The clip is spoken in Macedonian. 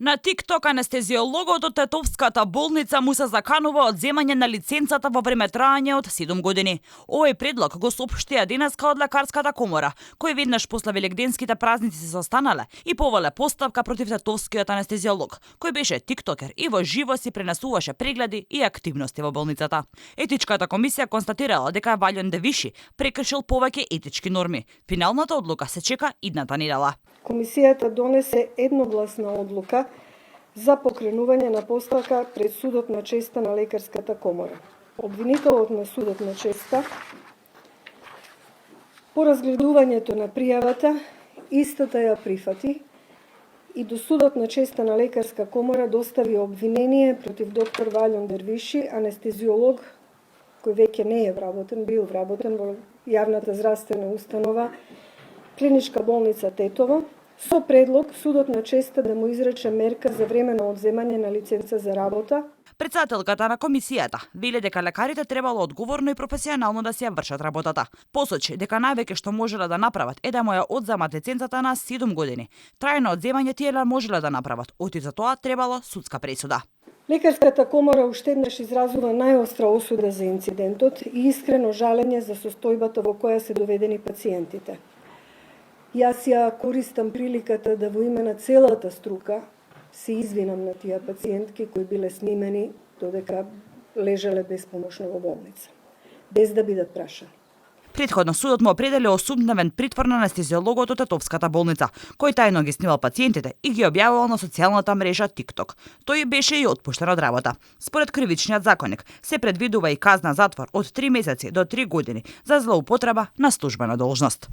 На TikTok анестезиологот од Тетовската болница му се заканува од земање на лиценцата во време траење од 7 години. Овој предлог го соопштија денеска од лекарската комора, кој веднаш после велигденските празници се состанале и повале поставка против тетовскиот анестезиолог, кој беше тиктокер и во живо си пренесуваше прегледи и активности во болницата. Етичката комисија констатирала дека Валјон Девиши прекршил повеќе етички норми. Финалната одлука се чека идната недела. Комисијата донесе едногласна одлука за покренување на постапка пред судот на честа на лекарската комора. Обвинителот на судот на честа по разгледувањето на пријавата истата ја прифати и до судот на честа на лекарска комора достави обвинение против доктор Валјон Дервиши, анестезиолог кој веќе не е вработен, бил вработен во јавната здравствена установа Клиничка болница Тетово, со предлог судот на честа да му изрече мерка за временно одземање на лиценца за работа. Председателката на комисијата вели дека лекарите требало одговорно и професионално да си ја вршат работата. Посочи дека највеќе што можеле да направат е да му ја одземат лиценцата на 7 години. Трајно одземање тие можеле да направат, оти за тоа требало судска пресуда. Лекарската комора уште еднаш изразува најостра осуда за инцидентот и искрено жалење за состојбата во која се доведени пациентите. Јас ја користам приликата да во име на целата струка се извинам на тие пациентки кои биле снимени додека лежале безпомошно во болница, без да бидат прашани. Претходно судот му определи 8-дневен притвор на анестезиологот од Тетовската болница, кој тајно ги снимал пациентите и ги објавувал на социјалната мрежа TikTok. Тој беше и отпуштен од работа. Според кривичниот законник се предвидува и казна затвор од 3 месеци до 3 години за злоупотреба на службена должност.